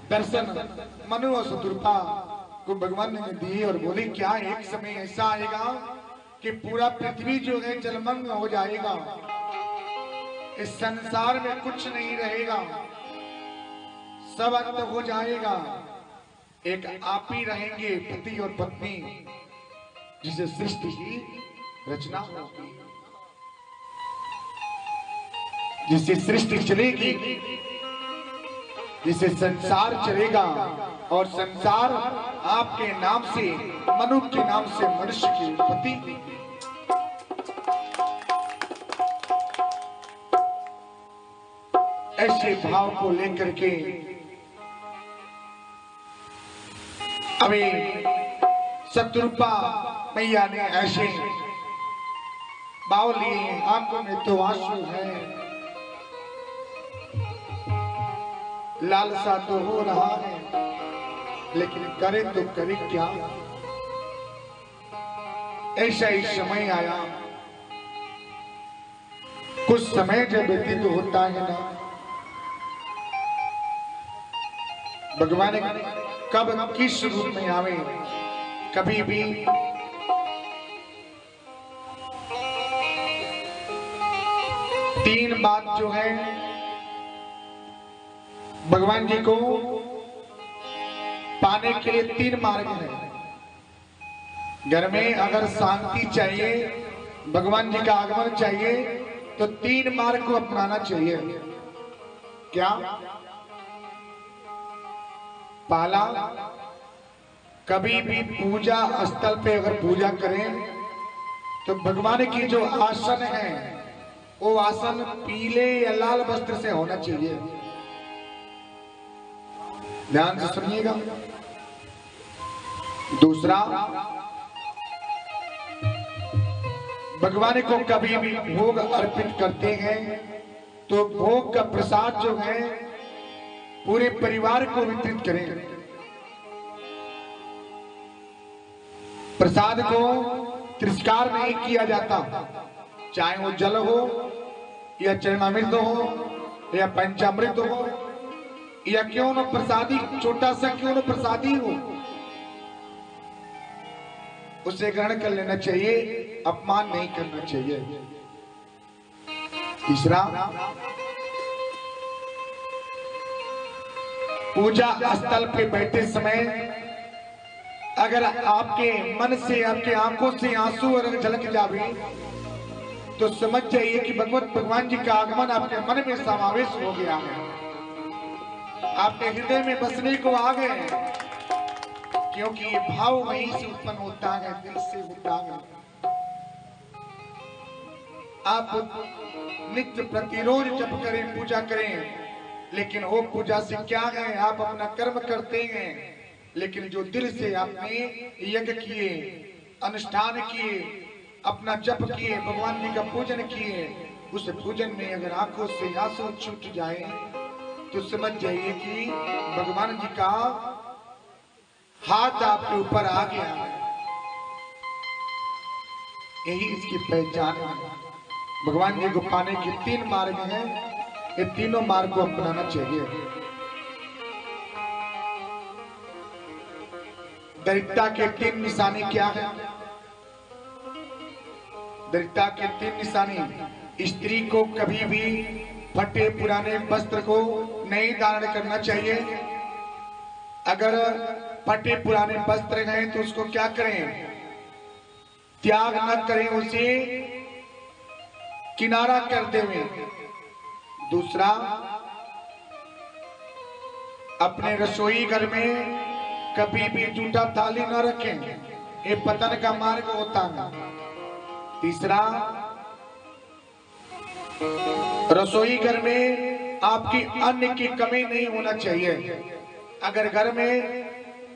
दर्शन मनु और शत्रुपा को भगवान ने दिए और बोले क्या एक समय ऐसा आएगा कि पूरा पृथ्वी जो है जलमग्न हो जाएगा, इस संसार में कुछ नहीं रहेगा, सब अंत हो जाएगा, एक आप ही रहेंगे पति और पत्नी, जिसे सृष्टि की रचना होगी, जिससे सृष्टि चलेगी, जिससे संसार चलेगा और संसार आपके नाम से, मनुष्य के नाम से मनुष्य की उत्पत्ति। ऐसे भाव को लेकर के अभी शत्रुपा मैया ने ऐसे भाव लिए, आंखों में तो आंसू है, लालसा तो हो रहा है, लेकिन करे तो करे क्या। ऐसा ही समय आया, कुछ समय जब व्यतीत होता है ना, भगवान कब किस रूप में आवे, कभी भी तीन बात जो है भगवान जी को पाने के लिए तीन मार्ग है। घर में अगर शांति चाहिए, भगवान जी का आगमन चाहिए, तो तीन मार्ग को अपनाना चाहिए। क्या? पहला, कभी भी पूजा स्थल पे अगर पूजा करें तो भगवान की जो आसन है वो आसन पीले या लाल वस्त्र से होना चाहिए। ध्यान से सुनिएगा। दूसरा, भगवान को कभी भी भोग अर्पित करते हैं तो भोग का प्रसाद जो है पूरे परिवार को वितरित करें। प्रसाद को तिरस्कार नहीं किया जाता, चाहे वो जल हो या चरणामृत हो या पंचामृत हो या क्यों न प्रसादी, छोटा सा क्यों न प्रसादी हो, उसे ग्रहण कर लेना चाहिए, अपमान नहीं करना चाहिए। तीसरा, पूजा स्थल पे बैठे समय अगर आपके मन से, आपके आंखों से आंसू अगर झलक जावे तो समझ जाइए कि भगवान जी का आगमन आपके मन में समावेश हो गया है, आपके हृदय में बसने को आ गए, क्योंकि ये भाव वहीं से उत्पन्न होता है, दिल से होता है। आप नित्य प्रतिरोज जप करें, पूजा करें, लेकिन वो पूजा से क्या है, आप अपना कर्म करते हैं, लेकिन जो दिल से आपने यज्ञ किए, अनुष्ठान किए, अपना जप किए, भगवान जी का पूजन किए, उस पूजन में अगर आंखों से आंसू छूट जाए तो समझ जाइए कि भगवान जी का हाथ आपके ऊपर आ गया है। यही इसकी पहचान है। भगवान जी को पाने के तीन मार्ग हैं, ये तीनों मार्ग को अपनाना चाहिए। दरिद्रता के तीन निशानी क्या है? दरिद्रता के तीन निशानी, स्त्री को कभी भी फटे पुराने वस्त्र को नहीं धारण करना चाहिए। अगर फटे पुराने वस्त्र हैं तो उसको क्या करें? त्याग न करें, उसे किनारा कर दें। दूसरा, अपने रसोई घर में कभी भी जूठा थाली न रखें, ये पतन का मार्ग होता है। तीसरा, रसोई घर में आपकी अन्न की कमी नहीं होना चाहिए। अगर घर में,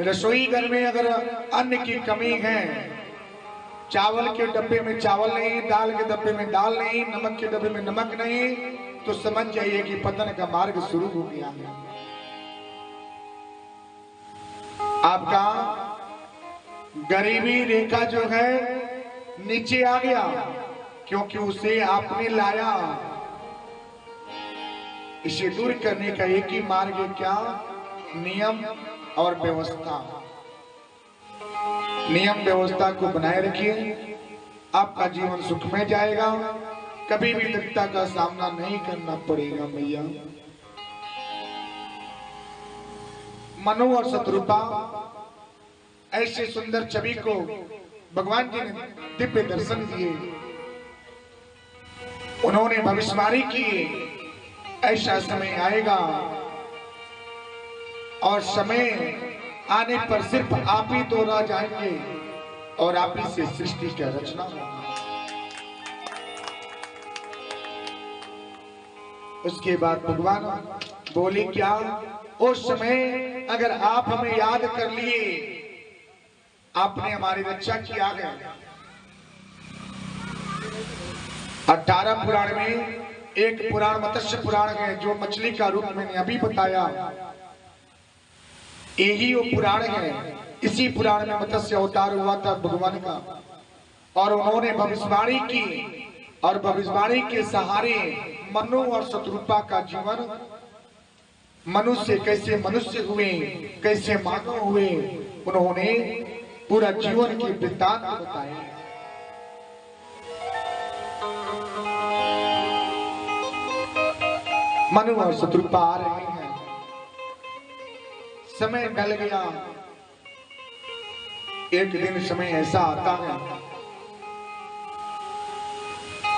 रसोई घर में अगर अन्न की कमी है, चावल के डब्बे में चावल नहीं, दाल के डब्बे में दाल नहीं, नमक के डब्बे में नमक नहीं, तो समझ जाइए कि पतन का मार्ग शुरू हो गया है। आपका गरीबी रेखा जो है नीचे आ गया, क्योंकि उसे आपने लाया। इसे दूर करने का एक ही मार्ग है, क्या? नियम और व्यवस्था। नियम व्यवस्था को बनाए रखिए, आपका जीवन सुखमय जाएगा, कभी भी विपत्ता का सामना नहीं करना पड़ेगा। मैया मनु और शत्रुपा ऐसे सुंदर छवि को भगवान जी ने दिव्य दर्शन दिए, उन्होंने भविष्यवाणी की ऐसा समय आएगा और समय आने पर सिर्फ आप ही तो रह जाएंगे और आप ही से सृष्टि की रचना होगी। उसके बाद भगवान बोले, क्या उस समय अगर आप हमें याद कर लिए, आपने हमारी रक्षा किया है। 18 पुराण में एक पुराण मत्स्य पुराण है, जो मछली का रूप मैंने अभी बताया, यही वो पुराण है। इसी पुराण में मत्स्य अवतार हुआ था भगवान का, और उन्होंने भविष्यवाणी की, और भविष्यवाणी के सहारे मनु और शत्रुपा का जीवन, मनुष्य कैसे मनुष्य हुए, कैसे मानव हुए, उन्होंने पूरा जीवन के वृत्तांत बताए। मनु और शत्रुपा आ रहे हैं, समय ढल गया। एक दिन समय ऐसा आता है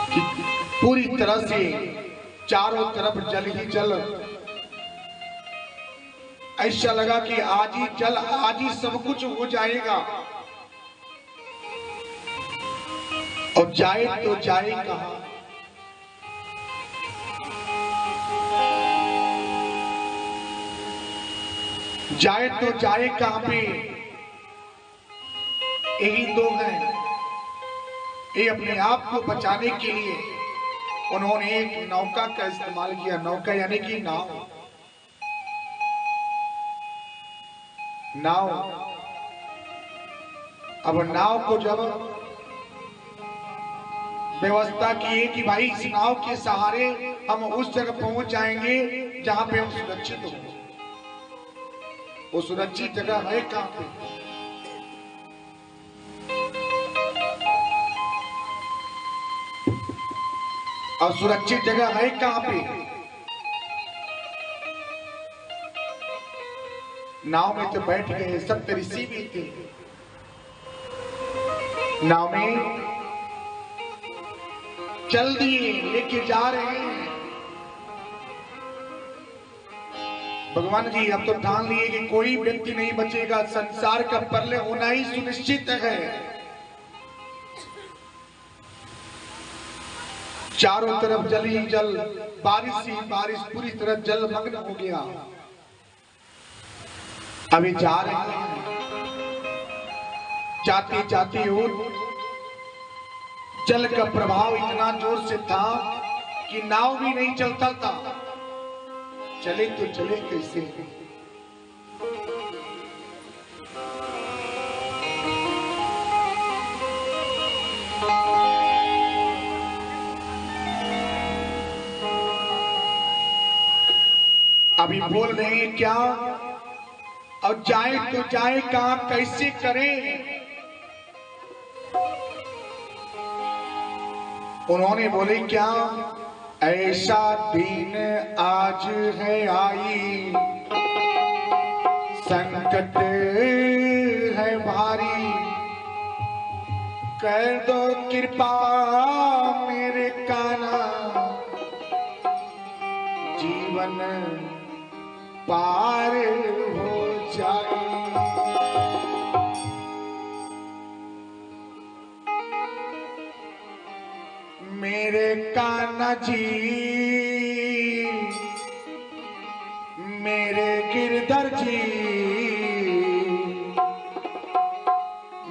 कि पूरी तरह से चारों तरफ जल ही जल, ऐसा लगा कि आज ही जल, आज ही सब कुछ हो जाएगा। और जाए तो जाए कहां? जाए तो जाए कहां पे? यही दो हैं। ये अपने आप को बचाने के लिए उन्होंने एक नौका का इस्तेमाल किया। नौका यानी कि नाव। नाव, अब नाव को जब व्यवस्था की है कि भाई इस नाव के सहारे हम उस जगह पहुंच जाएंगे जहां पे हम सुरक्षित हो। वो सुरक्षित जगह है कहां पे? और सुरक्षित जगह है कहां पे? नाव में तो बैठ गए, सब ऋषि भी थे। नाव में चल दिए, लेके जा रहे हैं। भगवान जी अब तो ठान लिए कि कोई व्यक्ति नहीं बचेगा, संसार का प्रलय होना ही सुनिश्चित है। चारों तरफ जल ही जल, बारिश ही बारिश, पूरी तरह जलमग्न हो गया। अभी जा रहे हैं, जाते जाते हो जल का प्रभाव इतना जोर से था कि नाव भी नहीं चलता था। चले तो चले कैसे? अभी बोल रहे हैं क्या? और जाए तो जाए कहां, कैसे करें? उन्होंने बोले क्या? ऐसा दिन आज है आई, संकट है भारी, कर दो कृपा मेरे कान्हा, जीवन पार हो जाए। मेरे कान्हा जी, मेरे गिरधर जी,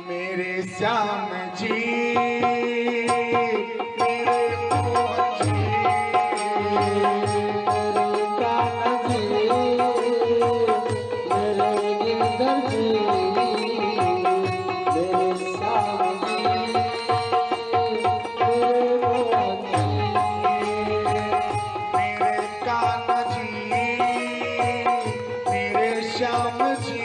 मेरे श्याम जी, मेरे मोहन जी, मेरे कान्हा जी, मेरे गिरधर जी, मेरे श्याम जी, मेरे मोहन जी, मेरे कान्हा श्याम जी